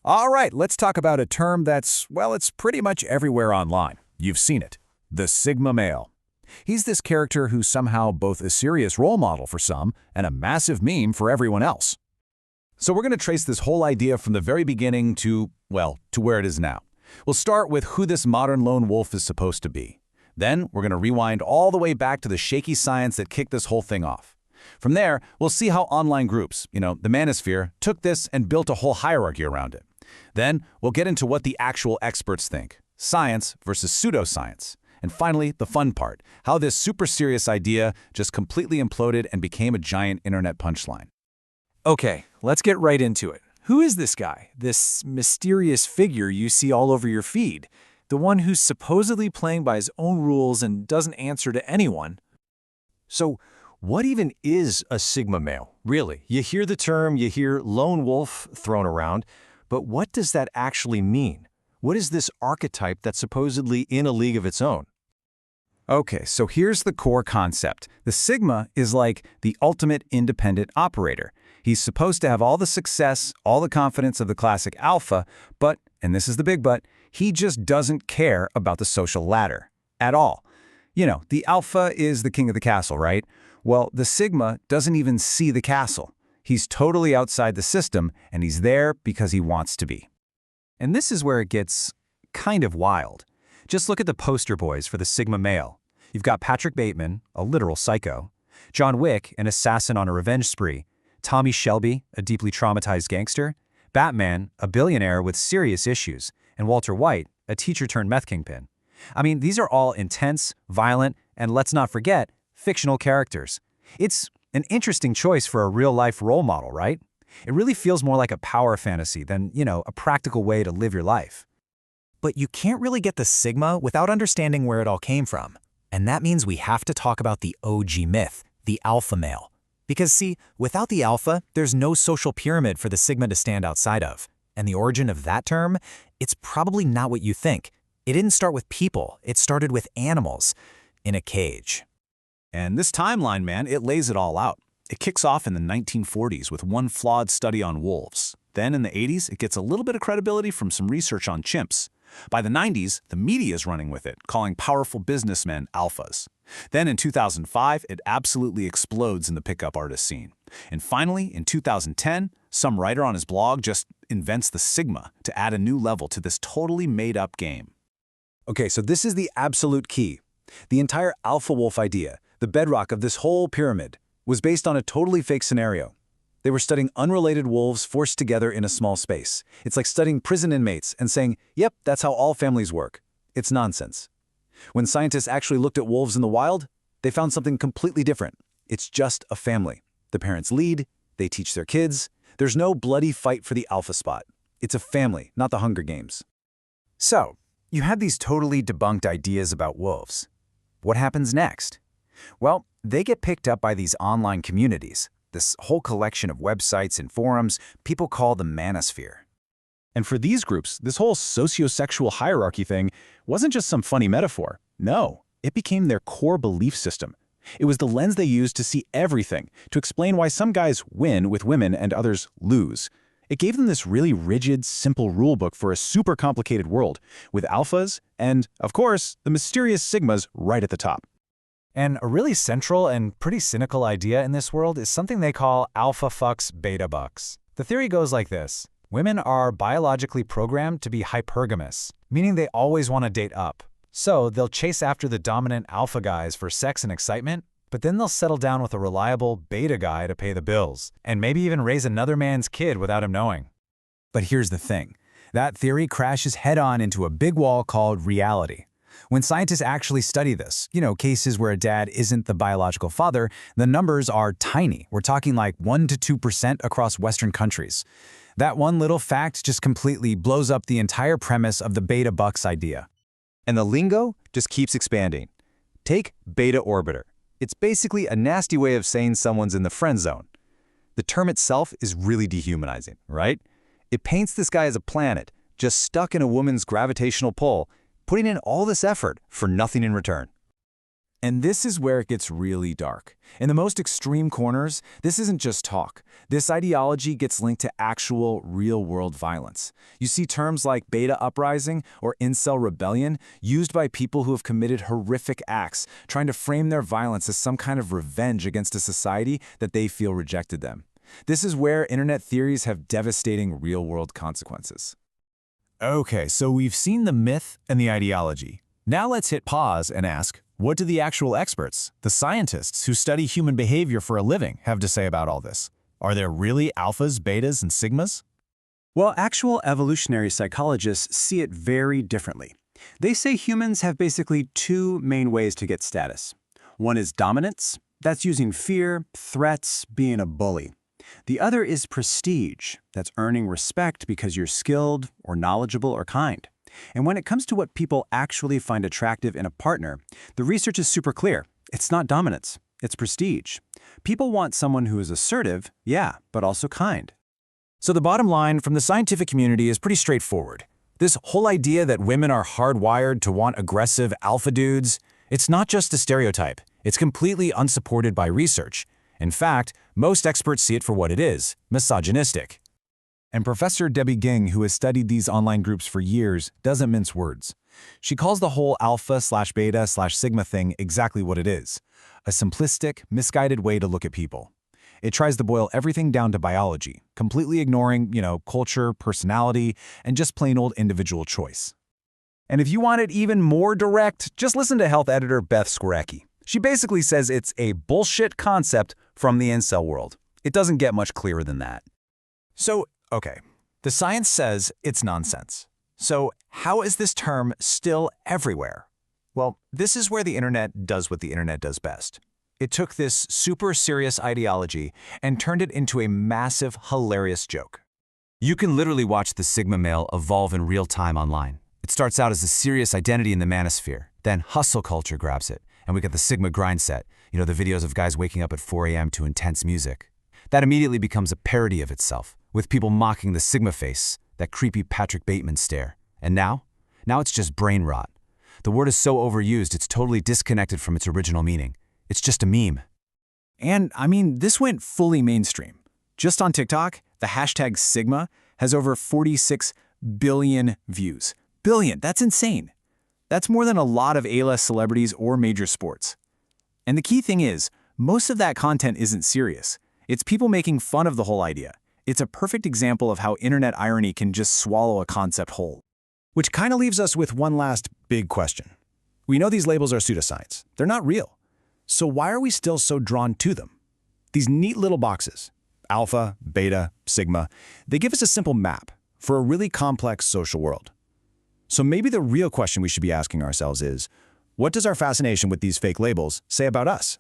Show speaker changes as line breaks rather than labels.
All right, let's talk about a term that's, well, it's pretty much everywhere online. You've seen it. The Sigma male. He's this character who's somehow both a serious role model for some and a massive meme for everyone else. So we're going to trace this whole idea from the very beginning to, well, to where it is now. We'll start with who this modern lone wolf is supposed to be. Then we're going to rewind all the way back to the shaky science that kicked this whole thing off. From there, we'll see how online groups, the manosphere, took this and built a whole hierarchy around it. Then we'll get into what the actual experts think, science versus pseudoscience. And finally, the fun part, how this super serious idea just completely imploded and became a giant internet punchline.
Okay, let's get right into it. Who is this guy, this mysterious figure you see all over your feed? The one who's supposedly playing by his own rules and doesn't answer to anyone?
So, what even is a Sigma male, really? You hear the term, you hear lone wolf thrown around, but what does that actually mean? What is this archetype that's supposedly in a league of its own?
Okay, so here's the core concept. The Sigma is like the ultimate independent operator. He's supposed to have all the success, all the confidence of the classic alpha, but, and this is the big but, he just doesn't care about the social ladder at all. The alpha is the king of the castle, right? Well, the Sigma doesn't even see the castle. He's totally outside the system, and he's there because he wants to be.
And this is where it gets kind of wild. Just look at the poster boys for the Sigma male. You've got Patrick Bateman, a literal psycho, John Wick, an assassin on a revenge spree, Tommy Shelby, a deeply traumatized gangster, Batman, a billionaire with serious issues, and Walter White, a teacher-turned-meth kingpin. I mean, these are all intense, violent, and let's not forget, fictional characters. It's an interesting choice for a real-life role model, right? It really feels more like a power fantasy than, a practical way to live your life.
But you can't really get the Sigma without understanding where it all came from. And that means we have to talk about the OG myth, the alpha male. Because see, without the alpha, there's no social pyramid for the Sigma to stand outside of. And the origin of that term, it's probably not what you think. It didn't start with people, it started with animals in a cage.
And this timeline, man, it lays it all out. It kicks off in the 1940s with one flawed study on wolves. Then in the 80s, it gets a little bit of credibility from some research on chimps. By the 90s, the media is running with it, calling powerful businessmen alphas. Then in 2005, it absolutely explodes in the pickup artist scene. And finally, in 2010, some writer on his blog just invents the Sigma to add a new level to this totally made-up game.
Okay, so this is the absolute key. The entire alpha wolf idea, the bedrock of this whole pyramid, was based on a totally fake scenario. They were studying unrelated wolves forced together in a small space. It's like studying prison inmates and saying, yep, that's how all families work. It's nonsense. When scientists actually looked at wolves in the wild, they found something completely different. It's just a family. The parents lead, they teach their kids. There's no bloody fight for the alpha spot. It's a family, not the Hunger Games.
So, you had these totally debunked ideas about wolves. What happens next? Well, they get picked up by these online communities, this whole collection of websites and forums people call the manosphere.
And for these groups, this whole sociosexual hierarchy thing wasn't just some funny metaphor. No, it became their core belief system. It was the lens they used to see everything, to explain why some guys win with women and others lose. It gave them this really rigid, simple rulebook for a super complicated world, with alphas and, of course, the mysterious sigmas right at the top.
And a really central and pretty cynical idea in this world is something they call alpha fucks beta bucks. The theory goes like this. Women are biologically programmed to be hypergamous, meaning they always want to date up. So they'll chase after the dominant alpha guys for sex and excitement, but then they'll settle down with a reliable beta guy to pay the bills, and maybe even raise another man's kid without him knowing.
But here's the thing. That theory crashes head-on into a big wall called reality. When scientists actually study this, cases where a dad isn't the biological father, the numbers are tiny. We're talking like 1 to 2% across Western countries. That one little fact just completely blows up the entire premise of the beta bucks idea.
And the lingo just keeps expanding. Take beta orbiter. It's basically a nasty way of saying someone's in the friend zone. The term itself is really dehumanizing, right? It paints this guy as a planet, just stuck in a woman's gravitational pull, putting in all this effort for nothing in return.
And this is where it gets really dark. In the most extreme corners, this isn't just talk. This ideology gets linked to actual, real-world violence. You see terms like beta uprising or incel rebellion used by people who have committed horrific acts, trying to frame their violence as some kind of revenge against a society that they feel rejected them. This is where internet theories have devastating real-world consequences.
Okay, so we've seen the myth and the ideology. Now let's hit pause and ask, what do the actual experts, the scientists who study human behavior for a living, have to say about all this? Are there really alphas, betas, and sigmas?
Well, actual evolutionary psychologists see it very differently. They say humans have basically two main ways to get status. One is dominance. That's using fear, threats, being a bully. The other is prestige. That's earning respect because you're skilled or knowledgeable or kind. And when it comes to what people actually find attractive in a partner, the research is super clear. It's not dominance, it's prestige. People want someone who is assertive, yeah, but also kind.
So the bottom line from the scientific community is pretty straightforward. This whole idea that women are hardwired to want aggressive alpha dudes, it's not just a stereotype. It's completely unsupported by research. In fact, most experts see it for what it is, misogynistic.
And Professor Debbie Ging, who has studied these online groups for years, doesn't mince words. She calls the whole alpha/beta/sigma thing exactly what it is, a simplistic, misguided way to look at people. It tries to boil everything down to biology, completely ignoring, culture, personality, and just plain old individual choice. And if you want it even more direct, just listen to health editor Beth Skorecki. She basically says it's a bullshit concept from the incel world. It doesn't get much clearer than that.
So, okay, the science says it's nonsense. So how is this term still everywhere? Well, this is where the internet does what the internet does best. It took this super serious ideology and turned it into a massive, hilarious joke. You can literally watch the Sigma male evolve in real time online. It starts out as a serious identity in the manosphere, then hustle culture grabs it, and we get the Sigma grind set, the videos of guys waking up at 4 a.m. to intense music. That immediately becomes a parody of itself, with people mocking the Sigma face, that creepy Patrick Bateman stare. And now it's just brain rot. The word is so overused it's totally disconnected from its original meaning. It's just a meme.
And, this went fully mainstream. Just on TikTok, the hashtag Sigma has over 46 billion views. Billion, that's insane. That's more than a lot of A-list celebrities or major sports. And the key thing is, most of that content isn't serious. It's people making fun of the whole idea. It's a perfect example of how internet irony can just swallow a concept whole. Which kind of leaves us with one last big question. We know these labels are pseudoscience. They're not real. So why are we still so drawn to them? These neat little boxes, alpha, beta, sigma, they give us a simple map for a really complex social world. So maybe the real question we should be asking ourselves is, what does our fascination with these fake labels say about us?